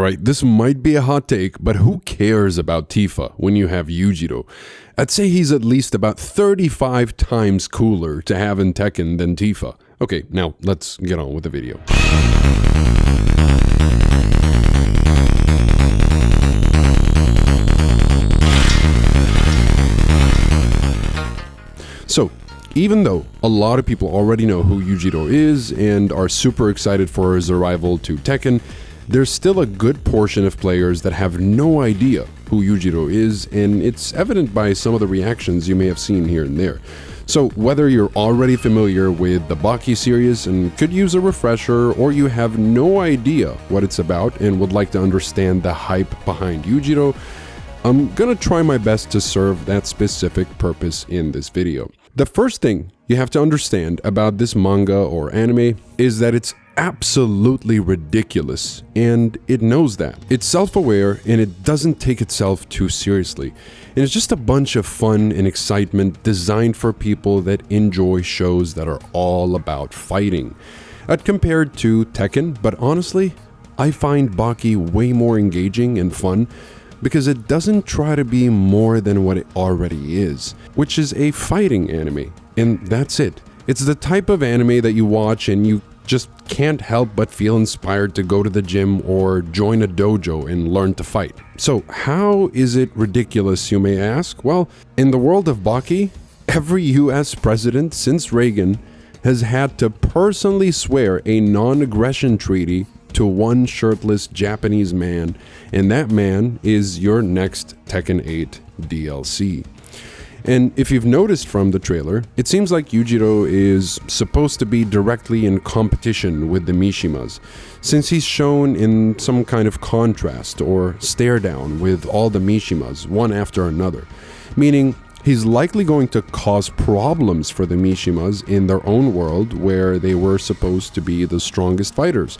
Alright, this might be a hot take, but who cares about Tifa when you have Yujiro? I'd say he's at least about 35 times cooler to have in Tekken than Tifa. Okay, now let's get on with the video. So, even though a lot of people already know who Yujiro is and are super excited for his arrival to Tekken, there's still a good portion of players that have no idea who Yujiro is, and it's evident by some of the reactions you may have seen here and there. So whether you're already familiar with the Baki series and could use a refresher, or you have no idea what it's about and would like to understand the hype behind Yujiro, I'm gonna try my best to serve that specific purpose in this video. The first thing you have to understand about this manga or anime is that it's absolutely ridiculous, and it knows that. It's self-aware and it doesn't take itself too seriously. And it's just a bunch of fun and excitement designed for people that enjoy shows that are all about fighting. I'd compare it to Tekken, but honestly, I find Baki way more engaging and fun because it doesn't try to be more than what it already is, which is a fighting anime, and that's it. It's the type of anime that you watch and you just can't help but feel inspired to go to the gym or join a dojo and learn to fight. So how is it ridiculous, you may ask? Well, in the world of Baki, every US president since Reagan has had to personally swear a non-aggression treaty to one shirtless Japanese man, and that man is your next Tekken 8 DLC. And if you've noticed from the trailer, it seems like Yujiro is supposed to be directly in competition with the Mishimas, since he's shown in some kind of contrast or stare down with all the Mishimas, one after another, meaning he's likely going to cause problems for the Mishimas in their own world where they were supposed to be the strongest fighters.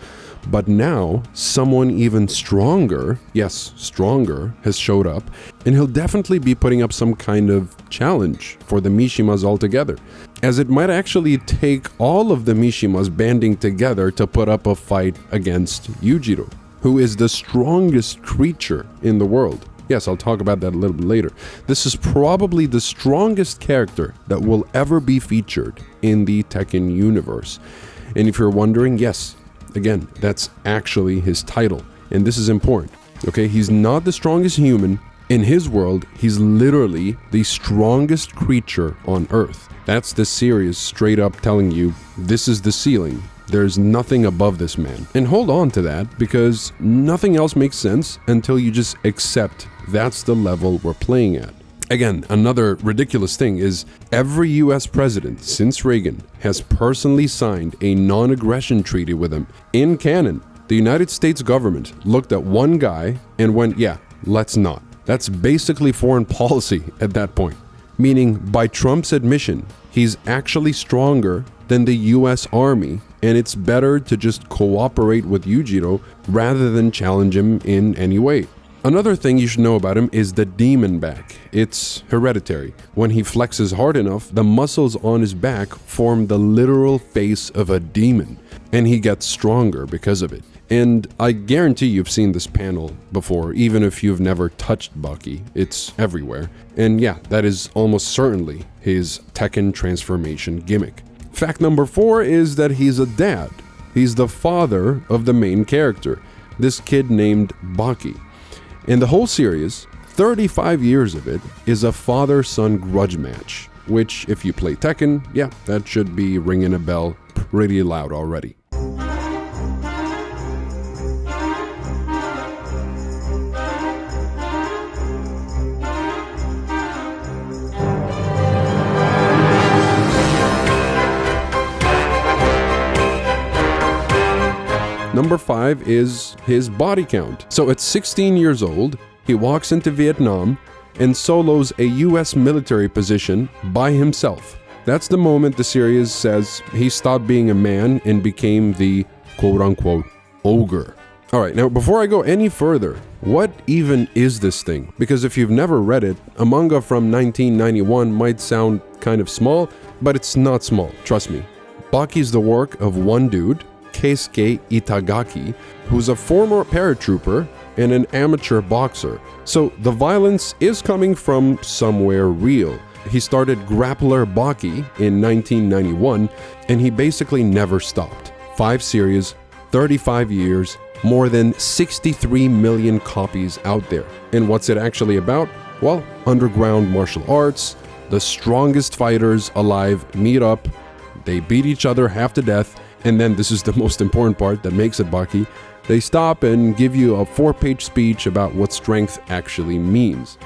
But now, someone even stronger, yes, stronger, has showed up, and he'll definitely be putting up some kind of challenge for the Mishimas altogether, as it might actually take all of the Mishimas banding together to put up a fight against Yujiro, who is the strongest creature in the world. Yes, I'll talk about that a little bit later. This is probably the strongest character that will ever be featured in the Tekken universe. And if you're wondering, yes, again, that's actually his title, and this is important, okay? He's not the strongest human. In his world, he's literally the strongest creature on Earth. That's the series straight up telling you, this is the ceiling. There's nothing above this man. And hold on to that, because nothing else makes sense until you just accept that's the level we're playing at. Again, another ridiculous thing is every US president since Reagan has personally signed a non-aggression treaty with him. In canon, the United States government looked at one guy and went, yeah, let's not. That's basically foreign policy at that point. Meaning, by Trump's admission, he's actually stronger than the US Army, and it's better to just cooperate with Yujiro rather than challenge him in any way. Another thing you should know about him is the demon back. It's hereditary. When he flexes hard enough, the muscles on his back form the literal face of a demon, and he gets stronger because of it. And I guarantee you've seen this panel before, even if you've never touched Baki. It's everywhere. And yeah, that is almost certainly his Tekken transformation gimmick. Fact number 4 is that he's a dad. He's the father of the main character, this kid named Baki. And the whole series, 35 years of it, is a father-son grudge match, which, if you play Tekken, yeah, that should be ringing a bell pretty loud already. Number 5 is his body count. So at 16 years old, he walks into Vietnam and solos a US military position by himself. That's the moment the series says he stopped being a man and became the quote-unquote ogre. Alright, now before I go any further, what even is this thing? Because if you've never read it, a manga from 1991 might sound kind of small, but it's not small, trust me. Baki's the work of one dude, Keisuke Itagaki, who's a former paratrooper and an amateur boxer. So the violence is coming from somewhere real. He started Grappler Baki in 1991, and he basically never stopped. 5 series, 35 years, more than 63 million copies out there. And what's it actually about? Well, underground martial arts, the strongest fighters alive meet up, they beat each other half to death, and then this is the most important part that makes it Baki, they stop and give you a 4-page speech about what strength actually means.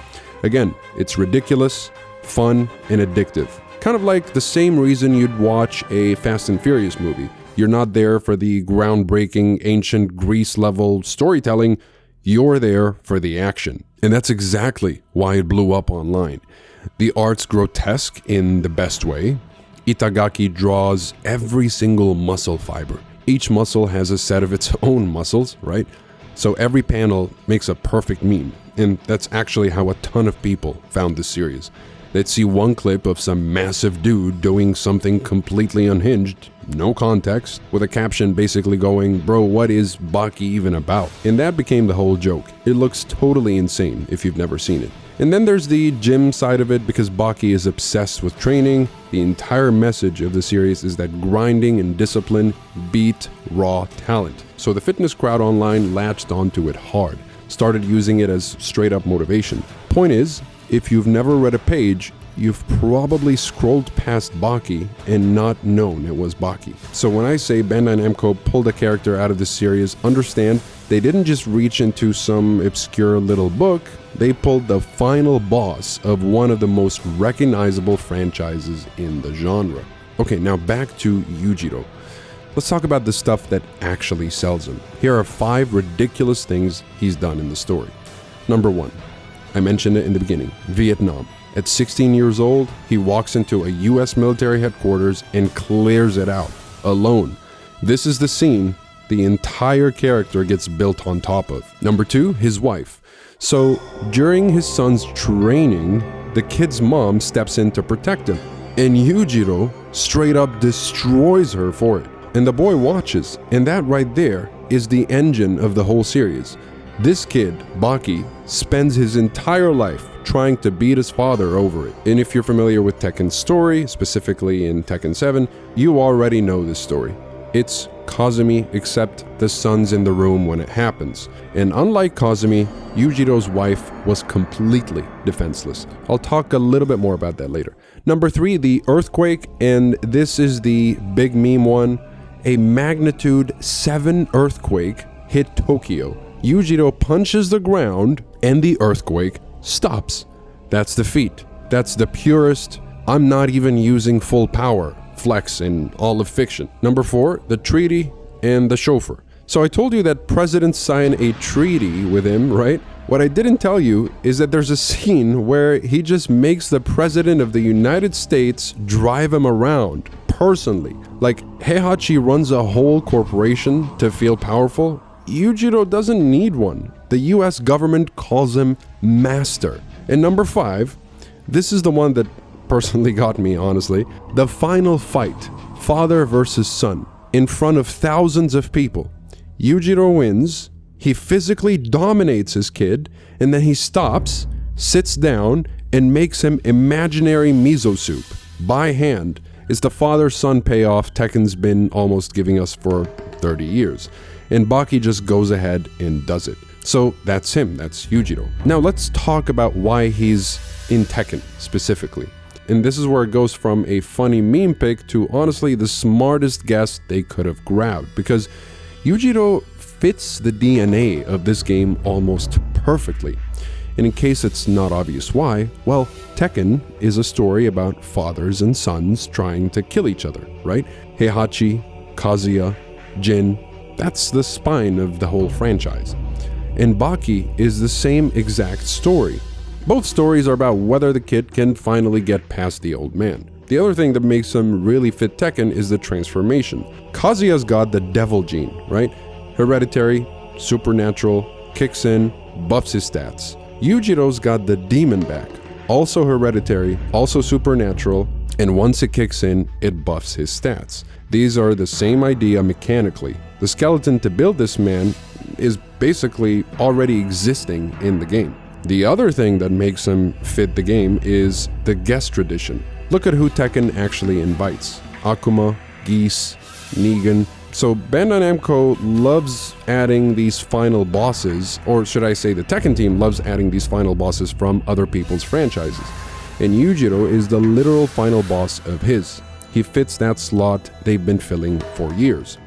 Again, it's ridiculous, fun, and addictive. Kind of like the same reason you'd watch a Fast and Furious movie. You're not there for the groundbreaking ancient Greece level storytelling, you're there for the action. And that's exactly why it blew up online. The art's grotesque in the best way. Itagaki draws every single muscle fiber. Each muscle has a set of its own muscles, right? So every panel makes a perfect meme. And that's actually how a ton of people found this series. They'd see one clip of some massive dude doing something completely unhinged, no context, with a caption basically going, "Bro, what is Baki even about?" And that became the whole joke. It looks totally insane if you've never seen it. And then there's the gym side of it, because Baki is obsessed with training. The entire message of the series is that grinding and discipline beat raw talent. So the fitness crowd online latched onto it hard, started using it as straight up motivation. Point is, if you've never read a page, you've probably scrolled past Baki and not known it was Baki. So when I say Bandai Namco pulled a character out of this series, understand they didn't just reach into some obscure little book, they pulled the final boss of one of the most recognizable franchises in the genre. Okay, now back to Yujiro. Let's talk about the stuff that actually sells him. Here are 5 ridiculous things he's done in the story. Number 1. I mentioned it in the beginning, Vietnam. At 16 years old, he walks into a US military headquarters and clears it out, alone. This is the scene the entire character gets built on top of. Number 2, his wife. So, during his son's training, the kid's mom steps in to protect him, and Yujiro straight up destroys her for it. And the boy watches, and that right there is the engine of the whole series. This kid, Baki, spends his entire life trying to beat his father over it. And if you're familiar with Tekken's story, specifically in Tekken 7, you already know this story. It's Kazumi, except the son's in the room when it happens. And unlike Kazumi, Yujiro's wife was completely defenseless. I'll talk a little bit more about that later. Number 3, the earthquake, and this is the big meme one. A magnitude 7 earthquake hit Tokyo. Yujiro punches the ground and the earthquake stops. That's the feat. That's the purest, I'm not even using full power flex in all of fiction. Number 4, the treaty and the chauffeur. So I told you that presidents sign a treaty with him, right? What I didn't tell you is that there's a scene where he just makes the president of the United States drive him around personally. Like Heihachi runs a whole corporation to feel powerful. Yujiro doesn't need one. The US government calls him master. And number 5, this is the one that personally got me, honestly. The final fight, father versus son, in front of thousands of people. Yujiro wins, he physically dominates his kid, and then he stops, sits down, and makes him imaginary miso soup by hand. It's the father-son payoff Tekken's been almost giving us for 30 years. And Baki just goes ahead and does it. So that's him, that's Yujiro. Now let's talk about why he's in Tekken specifically. And this is where it goes from a funny meme pic to honestly the smartest guess they could have grabbed, because Yujiro fits the DNA of this game almost perfectly. And in case it's not obvious why, well, Tekken is a story about fathers and sons trying to kill each other, right? Heihachi, Kazuya, Jin, that's the spine of the whole franchise. And Baki is the same exact story. Both stories are about whether the kid can finally get past the old man. The other thing that makes him really fit Tekken is the transformation. Kazuya's got the devil gene, right? Hereditary, supernatural, kicks in, buffs his stats. Yujiro's got the demon back. Also hereditary, also supernatural, and once it kicks in, it buffs his stats. These are the same idea mechanically. The skeleton to build this man is basically already existing in the game. The other thing that makes him fit the game is the guest tradition. Look at who Tekken actually invites. Akuma, Geese, Negan. So Bandai Namco loves adding these final bosses, or should I say the Tekken team loves adding these final bosses from other people's franchises. And Yujiro is the literal final boss of his. He fits that slot they've been filling for years.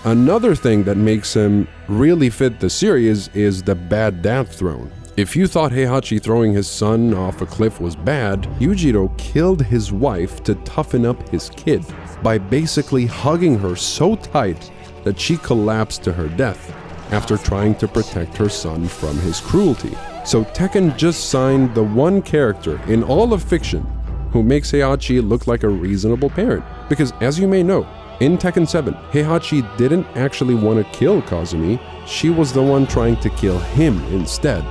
Another thing that makes him really fit the series is the bad dad throne. If you thought Heihachi throwing his son off a cliff was bad, Yujiro killed his wife to toughen up his kid by basically hugging her so tight that she collapsed to her death after trying to protect her son from his cruelty. So Tekken just signed the one character in all of fiction who makes Heihachi look like a reasonable parent. Because as you may know, in Tekken 7, Heihachi didn't actually want to kill Kazumi, she was the one trying to kill him instead.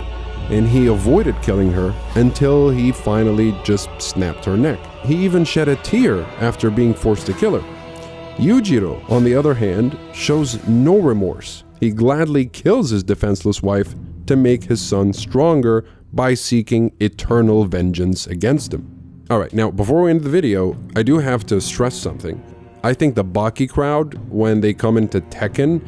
And he avoided killing her until he finally just snapped her neck. He even shed a tear after being forced to kill her. Yujiro, on the other hand, shows no remorse. He gladly kills his defenseless wife to make his son stronger by seeking eternal vengeance against him. Alright, now before we end the video, I do have to stress something. I think the Baki crowd, when they come into Tekken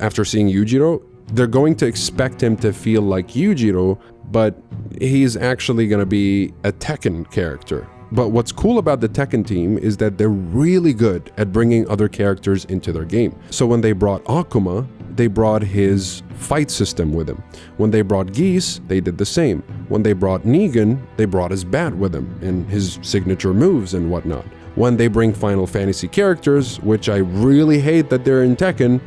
after seeing Yujiro, they're going to expect him to feel like Yujiro, but he's actually going to be a Tekken character. But what's cool about the Tekken team is that they're really good at bringing other characters into their game. So when they brought Akuma, they brought his fight system with him. When they brought Geese, they did the same. When they brought Negan, they brought his bat with him and his signature moves and whatnot. When they bring Final Fantasy characters, which I really hate that they're in Tekken,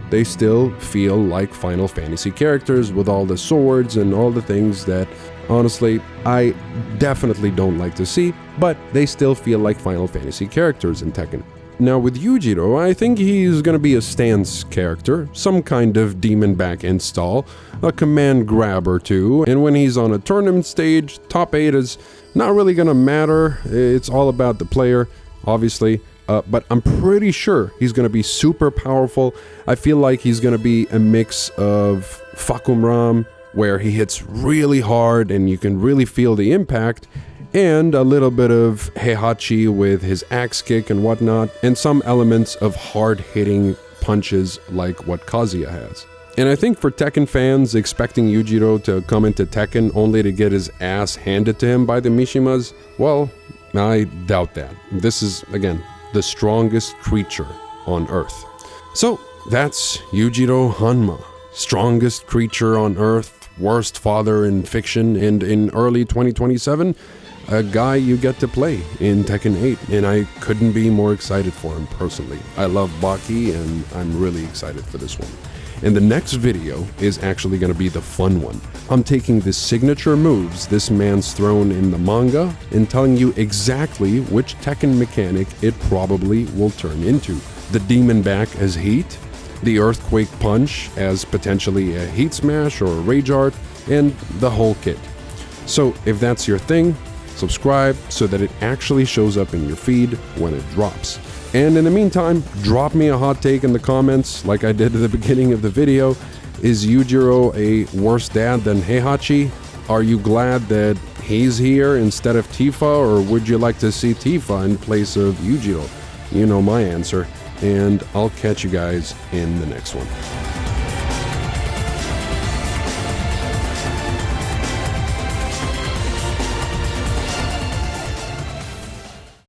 they still feel like Final Fantasy characters with all the swords and all the things that, honestly, I definitely don't like to see, but they still feel like Final Fantasy characters in Tekken. Now with Yujiro, I think he's gonna be a stance character, some kind of demon back install, a command grab or two, and when he's on a tournament stage, top 8 is not really gonna matter, it's all about the player, obviously. But I'm pretty sure he's going to be super powerful. I feel like he's going to be a mix of Fakumram, where he hits really hard and you can really feel the impact, and a little bit of Heihachi with his axe kick and whatnot, and some elements of hard-hitting punches like what Kazuya has. And I think for Tekken fans expecting Yujiro to come into Tekken only to get his ass handed to him by the Mishimas, well, I doubt that. This is, again, the strongest creature on Earth. So that's Yujiro Hanma, strongest creature on Earth, worst father in fiction, and in early 2027, a guy you get to play in Tekken 8, and I couldn't be more excited for him personally. I love Baki, and I'm really excited for this one. And the next video is actually going to be the fun one. I'm taking the signature moves this man's thrown in the manga and telling you exactly which Tekken mechanic it probably will turn into. The demon back as heat, the earthquake punch as potentially a heat smash or a rage art, and the whole kit. So if that's your thing, subscribe so that it actually shows up in your feed when it drops. And in the meantime, drop me a hot take in the comments like I did at the beginning of the video. Is Yujiro a worse dad than Heihachi? Are you glad that he's here instead of Tifa, or would you like to see Tifa in place of Yujiro? You know my answer, and I'll catch you guys in the next one.